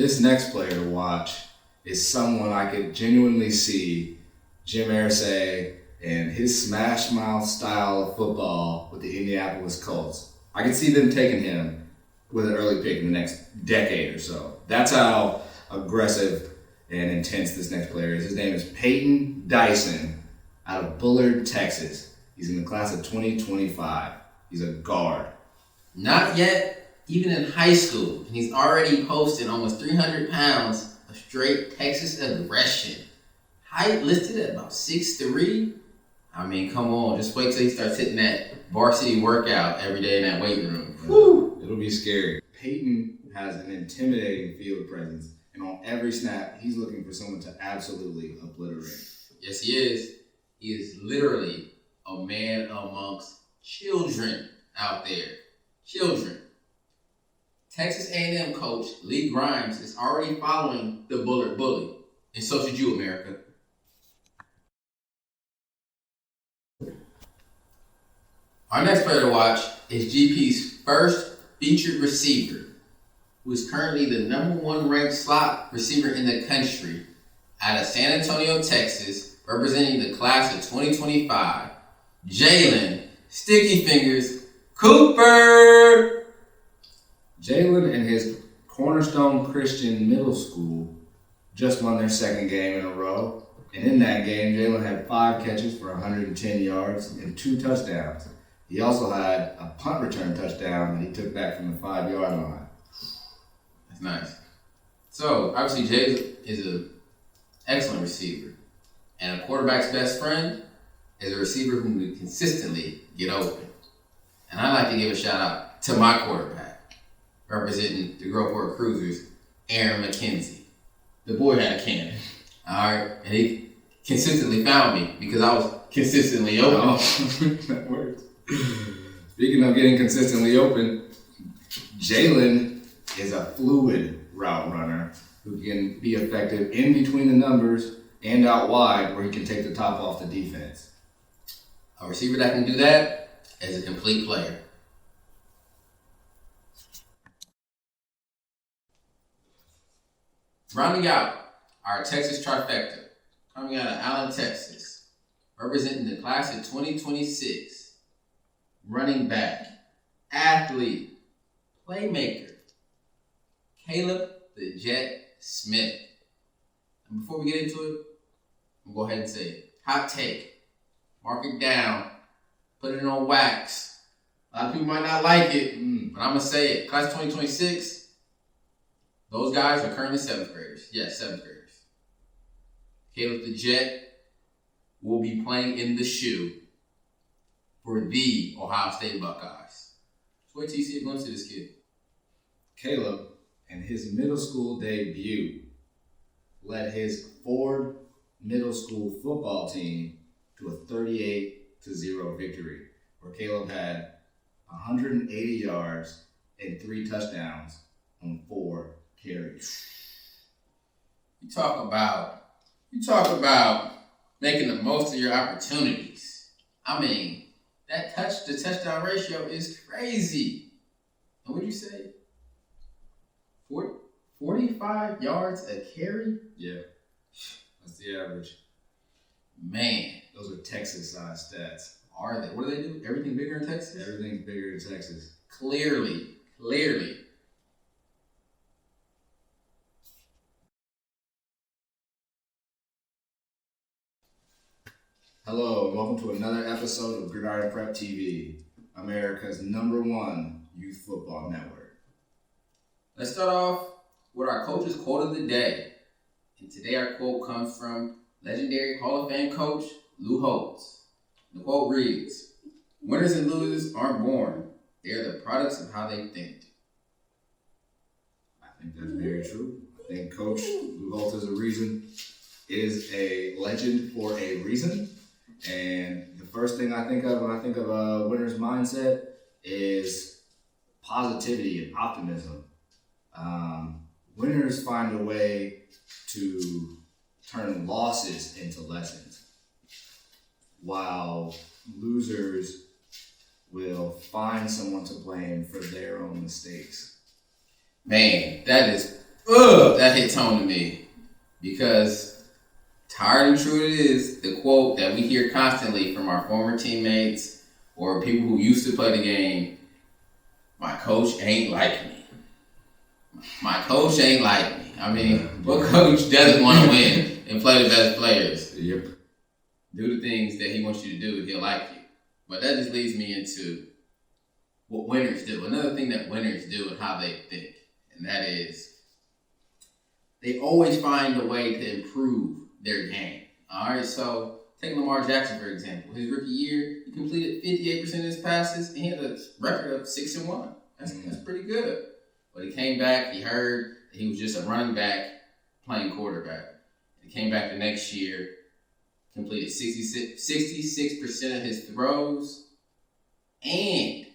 This next player to watch is someone I could genuinely see Jim Irsay and his smash mouth style of football with the Indianapolis Colts. I could see them taking him with an early pick in the next decade or so. That's how aggressive and intense this next player is. His name is Payton Dison out of Bullard, Texas. He's in the class of 2025. He's a guard. Not yet, even in high school, and he's already posting almost 300 pounds of straight Texas aggression. Height listed at about 6'3". I mean, come on, just wait till he starts hitting that varsity workout every day in that weight room. Woo! It'll be scary. Payton has an intimidating field presence, and on every snap, he's looking for someone to absolutely obliterate. Yes, he is. He is literally a man amongst children out there. Children. Texas A&M coach Lee Grimes is already following the Bullard bully, and so should you, America. Our next player to watch is GP's first featured receiver, who is currently the #1 ranked slot receiver in the country out of San Antonio, Texas, representing the class of 2025, Jalen Sticky Fingers Cooper. Jalen and his Cornerstone Christian Middle School just won their second game in a row. And in that game, Jalen had 5 catches for 110 yards and 2 touchdowns. He also had a punt return touchdown that he took back from the 5-yard line. That's nice. So, obviously, Jalen is an excellent receiver. And a quarterback's best friend is a receiver who can consistently get open. And I'd like to give a shout out to my quarterback, representing the Groveport Cruisers, Aaron McKenzie. The boy had a cannon. All right. And he consistently found me because I was consistently open. Oh, that works. Speaking of getting consistently open, Jalen is a fluid route runner who can be effective in between the numbers and out wide where he can take the top off the defense. A receiver that can do that is a complete player. Rounding out our Texas Trifecta, coming out of Allen, Texas, representing the class of 2026, running back, athlete, playmaker, Caleb the Jet Smith. And before we get into it, I'm going to go ahead and say it. Hot take. Mark it down. Put it on wax. A lot of people might not like it, but I'm going to say it. Class 2026, those guys are currently 7th graders. Yes, 7th graders. Caleb the Jet will be playing in the shoe for the Ohio State Buckeyes. So wait till you see a glimpse of this kid. Caleb, in his middle school debut, led his Ford middle school football team to a 38-0 victory, where Caleb had 180 yards and 3 touchdowns on 4 carries. You talk about making the most of your opportunities. I mean, the touchdown ratio is crazy. And what'd you say? 45 yards a carry? Yeah, that's the average. Man. Those are Texas-sized stats. Are they? What do they do? Everything bigger in Texas? Everything's bigger in Texas. Clearly. Hello, and welcome to another episode of Gridiron Prep TV, America's #1 youth football network. Let's start off with our coach's quote of the day. And today our quote comes from legendary Hall of Fame coach Lou Holtz. The quote reads, "Winners and losers aren't born. They are the products of how they think." I think that's very true. I think Coach Lou Holtz is a legend for a reason. And the first thing I think of when I think of a winner's mindset is positivity and optimism. Winners find a way to turn losses into lessons, while losers will find someone to blame for their own mistakes. Man, that is That hits home to me because tired and true it is, the quote that we hear constantly from our former teammates or people who used to play the game, my coach ain't like me. My coach ain't like me. I mean, what coach doesn't want to win and play the best players? Yep. Do the things that he wants you to do, he'll like you. But that just leads me into what winners do. Another thing that winners do and how they think. And that is, they always find a way to improve their game. All right, so take Lamar Jackson, for example. His rookie year, he completed 58% of his passes, and he had a record of 6-1. That's pretty good. But he came back, he heard that he was just a running back playing quarterback. He came back the next year, completed 66% of his throws, and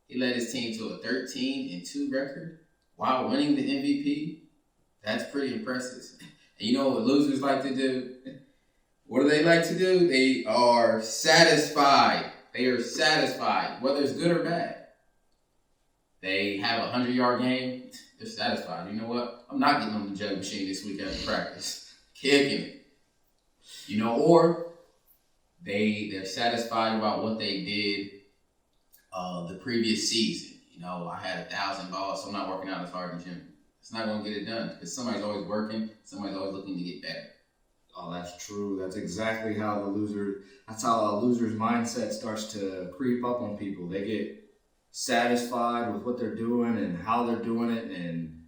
he led his team to a 13-2 record while winning the MVP. That's pretty impressive. And you know what losers like to do? What do they like to do? They are satisfied. They are satisfied, whether it's good or bad. They have a 100-yard game. They're satisfied. You know what? I'm not getting on the jug machine this week after practice. Kicking it. You know, or they're satisfied about what they did the previous season. You know, I had 1,000 balls, so I'm not working out as hard in the gym. It's not going to get it done because somebody's always working. Somebody's always looking to get better. Oh, that's true. That's exactly how that's how a loser's mindset starts to creep up on people. They get satisfied with what they're doing and how they're doing it and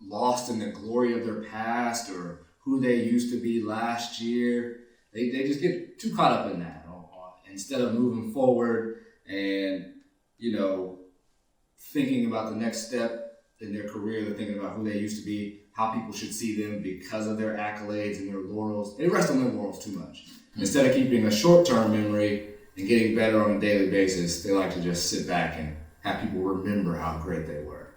lost in the glory of their past or who they used to be last year. They just get too caught up in that instead of moving forward and, you know, thinking about the next step in their career. They're thinking about who they used to be, how people should see them because of their accolades and their laurels. They rest on their laurels too much. Instead of keeping a short-term memory and getting better on a daily basis, they like to just sit back and have people remember how great they were.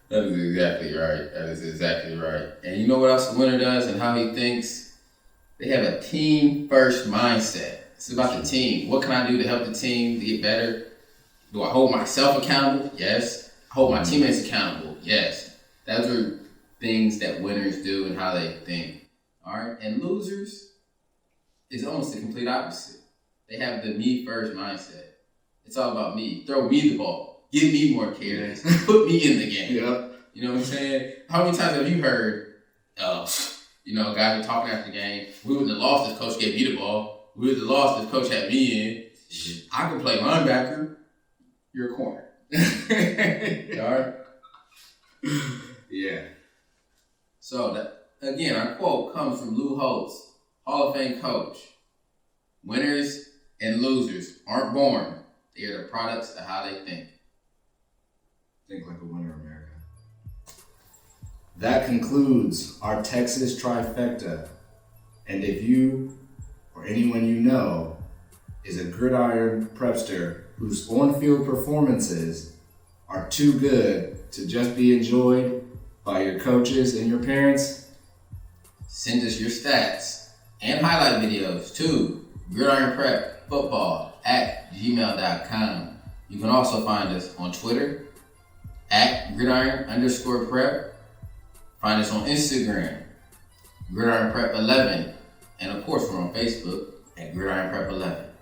That is exactly right. That is exactly right. And you know what else a winner does and how he thinks? They have a team-first mindset. It's about the team. What can I do to help the team to get better? Do I hold myself accountable? Yes. I hold my teammates accountable? Yes. Those are things that winners do and how they think. All right? And losers is almost the complete opposite. They have the me-first mindset. It's all about me. Throw me the ball. Give me more carries. Put me in the game. Yep. You know what I'm saying? How many times have you heard, guys are talking after the game, we wouldn't have lost if coach gave me the ball. We would have lost if coach had me in. I can play linebacker. You're a corner. All right? Yeah. So, again, our quote comes from Lou Holtz, Hall of Fame coach. Winners and losers aren't born. They are the products of how they think. Think like a winner, America. That concludes our Texas Trifecta. And if you or anyone you know is a gridiron prepster whose on-field performances are too good to just be enjoyed by your coaches and your parents, send us your stats and highlight videos to gridironprepfootball@gmail.com. You can also find us on Twitter @gridiron_prep. Find us on Instagram, gridironprep11. And of course, we're on Facebook @gridironprep11.